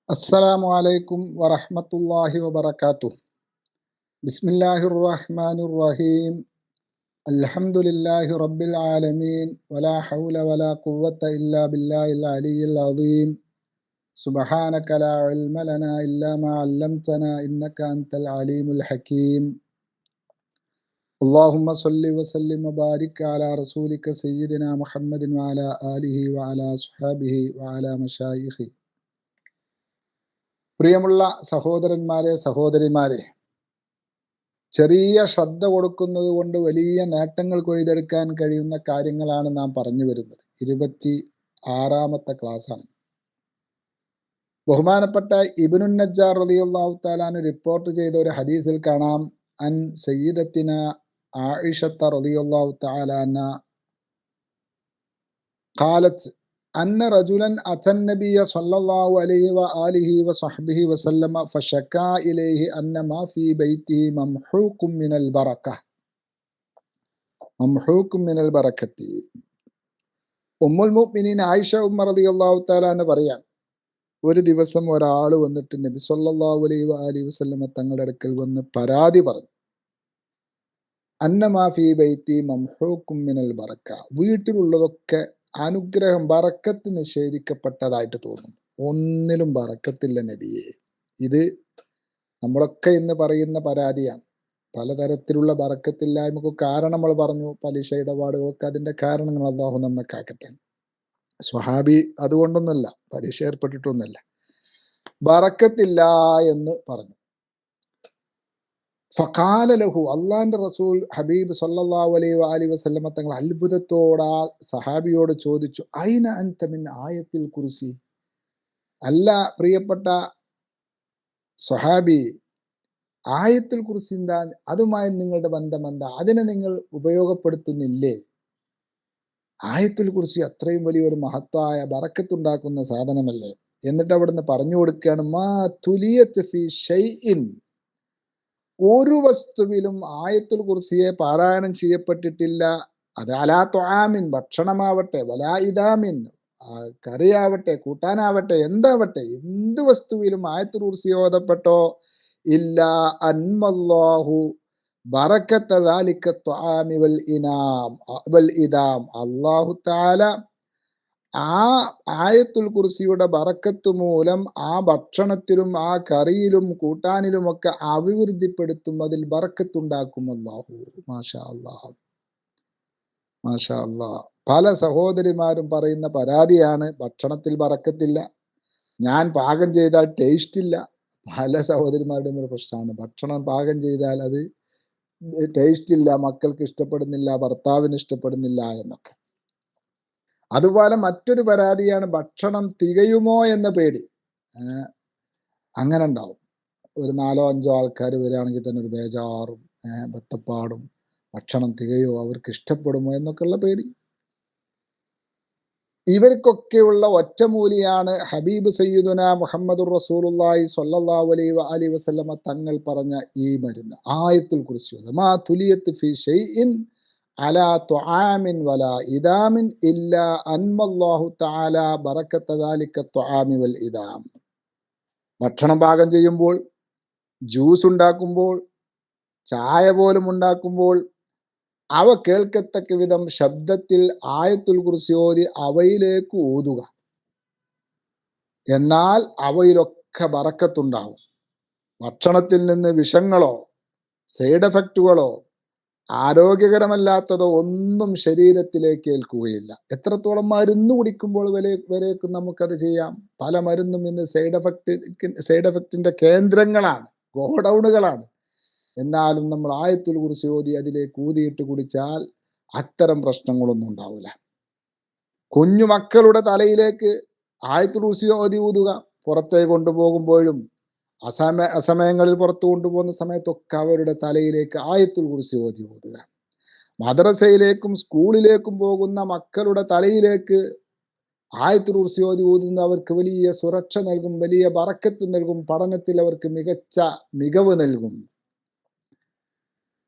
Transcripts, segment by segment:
അസ്സലാമു അലൈക്കും വറഹ്മത്തുള്ളാഹി വബറകാതുഹു. ബിസ്മില്ലാഹിർ റഹ്മാനിർ റഹീം. അൽഹംദുലില്ലാഹി റബ്ബിൽ ആലമീൻ. വലാ ഹൗല വലാ ഖുവ്വത ഇല്ലാ ബില്ലാഹിൽ അലിയ്യിൽ അദീം. സുബ്ഹാനക ലാ ഇൽമ ലനാ ഇല്ലാ മാ അല്ലംതനാ ഇന്നക അൻതൽ അലീമുൽ ഹകീം. അല്ലാഹുമ്മ സ്വല്ലി വസല്ലിം വബാരിക് അലാ റസൂലിക സയ്യിദിനാ മുഹമ്മദിൻ വഅലാ ആലിഹി വഅലാ അസ്ഹാബിഹി വഅലാ മശായിഖി. പ്രിയമുള്ള സഹോദരന്മാരെ, സഹോദരിമാരെ, ചെറിയ ശ്രദ്ധ കൊടുക്കുന്നത് കൊണ്ട് വലിയ നേട്ടങ്ങൾ കൊയ്തെടുക്കാൻ കഴിയുന്ന കാര്യങ്ങളാണ് നാം പറഞ്ഞു വരുന്നത്. 26ാമത്തെ ക്ലാസ്സാണ്. ബഹുമാനപ്പെട്ട ഇബ്നുൻ നജ്ജാർ റളിയല്ലാഹു തആല അൻഹു റിപ്പോർട്ട് ചെയ്ത ഒരു ഹദീസിൽ കാണാം, അൻ സയ്യിദത്തിന ആയിഷത്ത റളിയല്ലാഹു തആല അൻഹാ ഖാലത്ത് അന്ന റജുലൻ അത്തൻ നബിയ സ്വല്ലല്ലാഹു അലൈഹി വആലിഹി വസഹ്ബിഹി വസല്ലമ ഫശകാ ഇലൈഹി അന്ന മാ ഫീ ബൈതിഹി മംഹൂഖും മിനൽ ബറക്കത്തി. ഉമ്മുൽ മുഅ്മിനീൻ ആയിഷ ഉമ്മ റളിയല്ലാഹു തആല അൻഹ പറയാൻ, ഒരു ദിവസം ഒരാൾ വന്നിട്ട് നബി സ്വല്ലല്ലാഹു അലൈഹി വആലിഹി വസല്ലമ തങ്ങളുടെ അടുക്കൽ വന്ന് പരാതി പറഞ്ഞു, അന്ന മാ ഫീ ബൈതി മംഹൂഖും മിനൽ ബറക്ക, വീട്ടിലുള്ളതൊക്കെ അനുഗ്രഹം, ബറക്കത്ത് നിഷേധിക്കപ്പെട്ടതായിട്ട് തോന്നുന്നു. ഒന്നിലും ബറക്കത്തില്ല നബിയെ. ഇത് നമ്മളൊക്കെ ഇന്ന് പറയുന്ന പരാതിയാണ്. പലതരത്തിലുള്ള ബറക്കത്തില്ലായ്മക്ക് കാരണം നമ്മൾ പറഞ്ഞു, പലിശ ഇടപാടുകളൊക്കെ അതിന്റെ കാരണങ്ങൾ. അല്ലാഹു നമ്മെ കാക്കട്ടെ. സ്വഹാബി അതുകൊണ്ടൊന്നുമല്ല, പലിശ ഏർപ്പെട്ടിട്ടൊന്നുമല്ല, ബറക്കത്തില്ല എന്ന് പറഞ്ഞു. ഫഖാല ലഹു, അള്ളാന്റെ റസൂൽ ഹബീബ് സല്ലല്ലാഹു അലൈഹി വആലിഹി വസല്ലമ തങ്ങൾ അത്ഭുതത്തോടെ ആ സഹാബിയോട് ചോദിച്ചു, ഐന അൻത മിൻ ആയത്തിൽ കുർസി. അല്ല പ്രിയപ്പെട്ട സ്വഹാബി, ആയത്തുൽ കുർസി എന്താ, അതുമായി നിങ്ങളുടെ ബന്ധം എന്താ, അതിനെ നിങ്ങൾ ഉപയോഗപ്പെടുത്തുന്നില്ലേ? ആയത്തുൽ കുർസി അത്രയും വലിയൊരു മഹത്തായ ബറക്കത്തുണ്ടാക്കുന്ന സാധനമല്ലേ? എന്നിട്ട് അവിടുന്ന് പറഞ്ഞു കൊടുക്കുകയാണ്, മാ തുലിയത്ത് ഫീ ഷൈഇൻ, ഒരു വസ്തുവിലും ആയത്തുൽ കുർസിയെ പാരായണം ചെയ്യപ്പെട്ടിട്ടില്ല. അത് അലാ ത്വആമിൻ, ഭക്ഷണമാവട്ടെ, വലാ ഇദാമിൻ, കറിയാവട്ടെ, കൂട്ടാനാവട്ടെ, എന്താവട്ടെ, എന്ത് വസ്തുവിലും ആയത്തുൽ കുർസി ഓതപ്പെട്ടോ ഇല്ലാ അൻമല്ലാഹു ബറക്കത്ത ദാലിക ത്വആമി വൽ ഇദാം, അല്ലാഹു തആല ആ ആയത്തുൽ കുർസിയുടെ ബറക്കത്ത് മൂലം ആ ഭക്ഷണത്തിലും ആ കറിയിലും കൂട്ടാനിലുമൊക്കെ അഭിവൃദ്ധിപ്പെടുത്തും, അതിൽ ബറക്കത്തുണ്ടാക്കും അല്ലാഹു. മാഷാ അല്ലാഹ്, മാഷാ അല്ലാഹ്. പല സഹോദരിമാരും പറയുന്ന പരാതിയാണ്, ഭക്ഷണത്തിൽ ബറക്കത്തില്ല, ഞാൻ പാകം ചെയ്താൽ ടേസ്റ്റ് ഇല്ല. പല സഹോദരിമാരുടെയും ഒരു പ്രശ്നമാണ്, ഭക്ഷണം പാകം ചെയ്താൽ അത് ടേസ്റ്റ് ഇല്ല, മക്കൾക്ക് ഇഷ്ടപ്പെടുന്നില്ല, ഭർത്താവിന് ഇഷ്ടപ്പെടുന്നില്ല എന്നൊക്കെ. അതുപോലെ മറ്റൊരു പരാതിയാണ്, ഭക്ഷണം തികയുമോ എന്ന പേടി. അങ്ങനെ ഉണ്ടാവും. ഒരു 4-5 ആൾക്കാർ വരികയാണെങ്കിൽ തന്നെ ഒരു ബേജാറും ബത്തപ്പാടും, ഭക്ഷണം തികയോ, അവർക്ക് ഇഷ്ടപ്പെടുമോ എന്നൊക്കെയുള്ള പേടി. ഇവർക്കൊക്കെയുള്ള ഒറ്റമൂലിയാണ് ഹബീബ് സയ്യിദുന മുഹമ്മദുർ റസൂലുള്ളാഹി സ്വല്ലല്ലാഹു അലൈഹി വആലിഹി വസല്ലമ തങ്ങൾ പറഞ്ഞ ഈ മരുന്ന് ആയത്തുൽ കുർസി. മാ തുലിയത്ത് ഫീ ഷൈഇൻ അലാ ത്വആമിൻ വലാ ഇദാമിൻ ഇല്ലാ അൻമല്ലാഹു തആല ബറക്കത്ത ദാലിക ത്വആമി വൽ ഇദാം. ഭക്ഷണം പാകം ചെയ്യുമ്പോൾ, ജ്യൂസ് ഉണ്ടാക്കുമ്പോൾ, ചായ പോലും ഉണ്ടാക്കുമ്പോൾ അവ കേൾക്കത്തക്ക വിധം ശബ്ദത്തിൽ ആയത്തുൽ കുർസി ഓതി അവയിലേക്ക് ഊതുക. എന്നാൽ അവയിലൊക്കെ ബറക്കത്തുണ്ടാവും. ഭക്ഷണത്തിൽ നിന്ന് വിഷങ്ങളോ സൈഡ് എഫക്റ്റുകളോ ആരോഗ്യകരമല്ലാത്തതോ ഒന്നും ശരീരത്തിലേക്ക് ഏൽക്കുകയില്ല. എത്രത്തോളം മരുന്ന് കുടിക്കുമ്പോൾ വരേക്കും നമുക്കത് ചെയ്യാം. പല മരുന്നും ഇന്ന് സൈഡ് എഫക്റ്റിന്റെ കേന്ദ്രങ്ങളാണ്, ഗോഡൌണുകളാണ്. എന്നാലും നമ്മൾ ആയത്തുൽ കുർസി ഓതി അതിലേക്ക് ഊതിയിട്ട് കുടിച്ചാൽ അത്തരം പ്രശ്നങ്ങളൊന്നും ഉണ്ടാവില്ല. കുഞ്ഞു മക്കളുടെ തലയിലേക്ക് ആയത്തുൽ കുർസി ഓതി ഊതുക. പുറത്തേക്ക് കൊണ്ടുപോകുമ്പോഴും അസമയങ്ങളിൽ പുറത്തു കൊണ്ടുപോകുന്ന സമയത്തൊക്കെ അവരുടെ തലയിലേക്ക് ആയത്തുൽ കുർസി ഓതി ഊതുക. മദ്രസയിലേക്കും സ്കൂളിലേക്കും പോകുന്ന മക്കളുടെ തലയിലേക്ക് ആയത്തുൽ കുർസി ഓതി ഊതുന്ന അവർക്ക് വലിയ സുരക്ഷ നൽകും, വലിയ ബറക്കത്ത് നൽകും, പഠനത്തിൽ അവർക്ക് മികച്ച മികവ് നൽകും.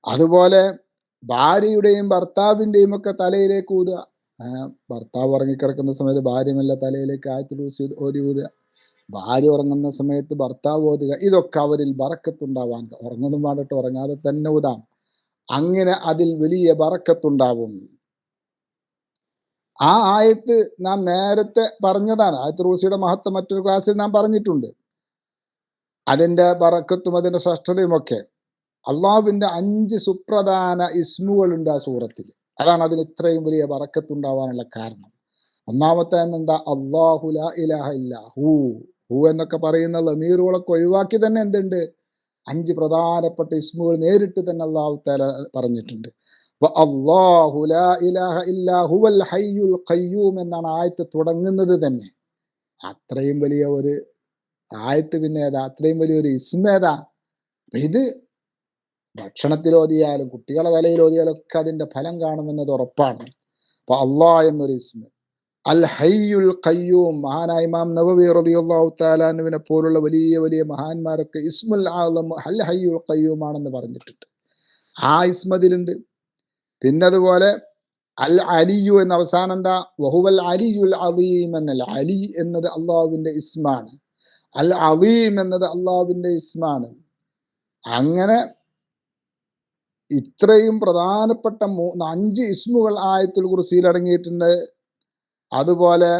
അതുപോലെ ഭാര്യയുടെയും ഭർത്താവിൻ്റെയും ഒക്കെ തലയിലേക്ക് ഊതുക. ഭർത്താവ് ഉറങ്ങിക്കിടക്കുന്ന സമയത്ത് ഭാര്യമല്ല തലയിലേക്ക് ആയത്തുൽ കുർസി ഓതി ഊതുക. ഭാര്യ ഉറങ്ങുന്ന സമയത്ത് ഭർത്താവ് ഓതുക, ഇതൊക്കെ അവരിൽ ബറക്കത്തുണ്ടാവാൻ, ഉറങ്ങുന്നു പാടിട്ട് ഉറങ്ങാതെ തന്നെ ഊതാം, അങ്ങനെ അതിൽ വലിയ ബറക്കത്തുണ്ടാവും. ആ ആയത്ത് നാം നേരത്തെ പറഞ്ഞതാണ്. ആയത്തുൽ കുർസിയുടെ മഹത്വം മറ്റൊരു ക്ലാസ്സിൽ നാം പറഞ്ഞിട്ടുണ്ട്. അതിന്റെ ബറക്കത്തും അതിന്റെ ശ്രേഷ്ഠതയും ഒക്കെ. അള്ളാഹുവിന്റെ 5 സുപ്രധാന ഇസ്മുകളുണ്ട് ആ സൂറത്തിൽ. അതാണ് അതിന് ഇത്രയും വലിയ ബറക്കത്തുണ്ടാവാനുള്ള കാരണം. ഒന്നാമത്തെ എന്താ? അല്ലാഹു ലാ ഇലാഹ ഇല്ലാ ഹു. ഹു എന്നൊക്കെ പറയുന്ന ലമീറുകളൊക്കെ ഒഴിവാക്കി തന്നെ എന്തുണ്ട്? 5 പ്രധാനപ്പെട്ട ഇസ്മുകൾ നേരിട്ട് തന്നെ അല്ലാഹു തആല പറഞ്ഞിട്ടുണ്ട്. അല്ലാഹു ലാ ഇലാഹ ഇല്ലാ ഹുവൽ ഹയ്യുൽ ഖയ്യൂം എന്നാണ് ആയത്ത് തുടങ്ങുന്നത് തന്നെ. അത്രയും വലിയ ഒരു ആയത്ത് പിന്നെ ഏതാ? അത്രയും വലിയൊരു ഇസ്മേതാ? ഇത് ഭക്ഷണത്തിൽ ഓതിയാലും കുട്ടികളെ തലയിൽ ഓതിയാലും ഒക്കെ അതിന്റെ ഫലം കാണുമെന്നത് ഉറപ്പാണ്. അപ്പൊ അള്ളാഹ് എന്നൊരു ഇസ്മ. അൽ ഹയ്യുൽ ഖയ്യൂം, മഹാനായ ഇമാം നവവി റളിയല്ലാഹു തആല അൻഹുവിനെ പോലുള്ള വലിയ വലിയ മഹാന്മാരൊക്കെ ഇസ്മുൽ ആലം അൽ ഹയ്യുൽ ഖയ്യൂം ആണെന്ന് പറഞ്ഞിട്ടുണ്ട്. ആ ഇസ്മതിലുണ്ട്. പിന്നെ അതുപോലെ അൽ അലിയു എന്ന അവസാനം എന്താ? വഹുവൽ അലിയുൽ അദീം എന്നല്ല. അലി എന്നത് അള്ളാഹുവിന്റെ ഇസ്മാണ്. അൽ അദീം എന്നത് അള്ളാഹുവിന്റെ ഇസ്മാണ്. അങ്ങനെ ഇത്രയും പ്രധാനപ്പെട്ട 5 ഇസ്മുകൾ ആയത്തുൽ കുർസിയിൽ അടങ്ങിയിട്ടുണ്ട്. അതുപോലെ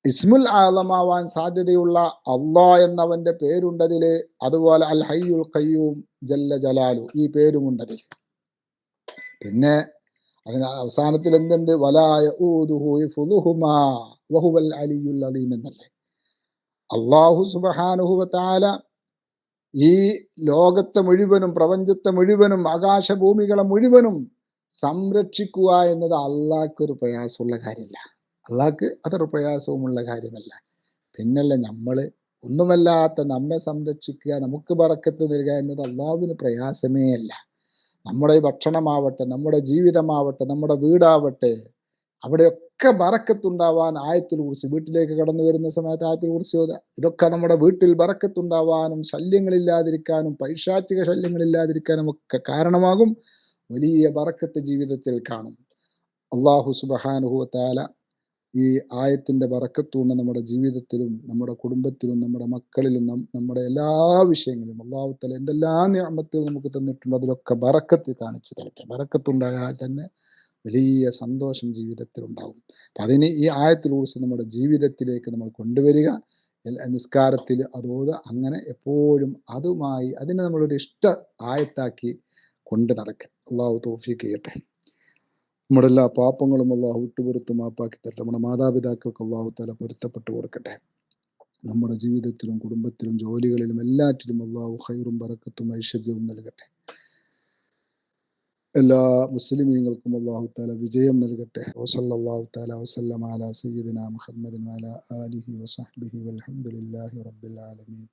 ഇസ്മുൽ ആലമാവാൻ സാധ്യതയുള്ള അള്ളാഹ് എന്നവന്റെ പേരുണ്ടതില്. അതുപോലെ അൽ ഹയ്യുൽ ഖയ്യൂം ജല്ല ജലാലു, ഈ പേരുമുണ്ടതിൽ. പിന്നെ അതിന് അവസാനത്തിൽ എന്തുണ്ട്? വലാ യഊദുഹു ഹിഫ്ദുഹുമാ വഹുവൽ അലിയുൽ അദീം എന്നല്ലേ. അല്ലാഹു സുബ്ഹാനഹു വ തആല ഈ ലോകത്തെ മുഴുവനും, പ്രപഞ്ചത്തെ മുഴുവനും, ആകാശഭൂമികളെ മുഴുവനും സംരക്ഷിക്കുക എന്നത് അള്ളാഹ്ക്കൊരു പ്രയാസമുള്ള കാര്യമില്ല. അള്ളാഹ്ക്ക് അതൊരു പ്രയാസവുമുള്ള കാര്യമല്ല. പിന്നല്ല നമ്മള് ഒന്നുമല്ലാത്ത നമ്മെ സംരക്ഷിക്കുക, നമുക്ക് ബറക്കത്ത് നൽകുക എന്നത് അള്ളാഹുവിന് പ്രയാസമേ അല്ല. നമ്മുടെ ഭക്ഷണമാവട്ടെ, നമ്മുടെ ജീവിതമാവട്ടെ, നമ്മുടെ വീടാവട്ടെ, അവിടെയൊക്കെ ബറക്കത്തുണ്ടാവാൻ ആയത്തുൽ കുർസി, വീട്ടിലേക്ക് കടന്നു വരുന്ന സമയത്ത് ആയത്തുൽ കുർസി ഓതുക. ഇതൊക്കെ നമ്മുടെ വീട്ടിൽ ബറക്കത്തുണ്ടാവാനും ശല്യങ്ങളില്ലാതിരിക്കാനും പൈശാചിക ശല്യങ്ങളില്ലാതിരിക്കാനും ഒക്കെ കാരണമാകും. വലിയ ബറക്കത്ത് ജീവിതത്തിൽ കാണും. അല്ലാഹു സുബ്ഹാനഹു വ തആല ഈ ആയത്തിന്റെ ബറക്കത്തുകൊണ്ട് നമ്മുടെ ജീവിതത്തിലും നമ്മുടെ കുടുംബത്തിലും നമ്മുടെ മക്കളിലും നമ്മുടെ എല്ലാ വിഷയങ്ങളിലും അല്ലാഹു തആല എന്തെല്ലാം നിഅമത്തുകൾ നമുക്ക് തന്നിട്ടുണ്ടോ അതിലൊക്കെ ബറക്കത്ത് കാണിച്ചു തരട്ടെ. ബറക്കത്തുണ്ടായാൽ തന്നെ വലിയ സന്തോഷം ജീവിതത്തിൽ ഉണ്ടാവും. അപ്പം അതിന് ഈ ആയത്തുൽ കുർസി നമ്മുടെ ജീവിതത്തിലേക്ക് നമ്മൾ കൊണ്ടുവരിക, നിസ്കാരത്തിൽ അതോത്, അങ്ങനെ എപ്പോഴും അതുമായി അതിനെ നമ്മളൊരു ഇഷ്ട ആയത്താക്കി കൊണ്ട് നടക്കുക. അള്ളാഹു തൗഫീഖ് ചെയ്യട്ടെ. നമ്മുടെ എല്ലാ പാപങ്ങളും അള്ളാഹു വിട്ടുപുറത്ത് മാപ്പാക്കി തരട്ടെ. നമ്മുടെ മാതാപിതാക്കൾക്ക് അള്ളാഹു തആല പൊരുത്തപ്പെട്ടു കൊടുക്കട്ടെ. നമ്മുടെ ജീവിതത്തിലും കുടുംബത്തിലും ജോലികളിലും എല്ലാറ്റിലും അള്ളാഹു ഖൈറും ബറക്കത്തും ഐശ്വര്യവും നൽകട്ടെ. എല്ലാ മുസ്ലിമീങ്ങൾക്കും അള്ളാഹു തആല വിജയം നൽകട്ടെ. വസല്ലല്ലാഹു തആല വസല്ലമ അലാ സയ്യിദിനാ മുഹമ്മദിൻ വഅലാ ആലിഹി വസഹ്ബിഹി വൽഹംദുലില്ലാഹി റബ്ബിൽ ആലമീൻ.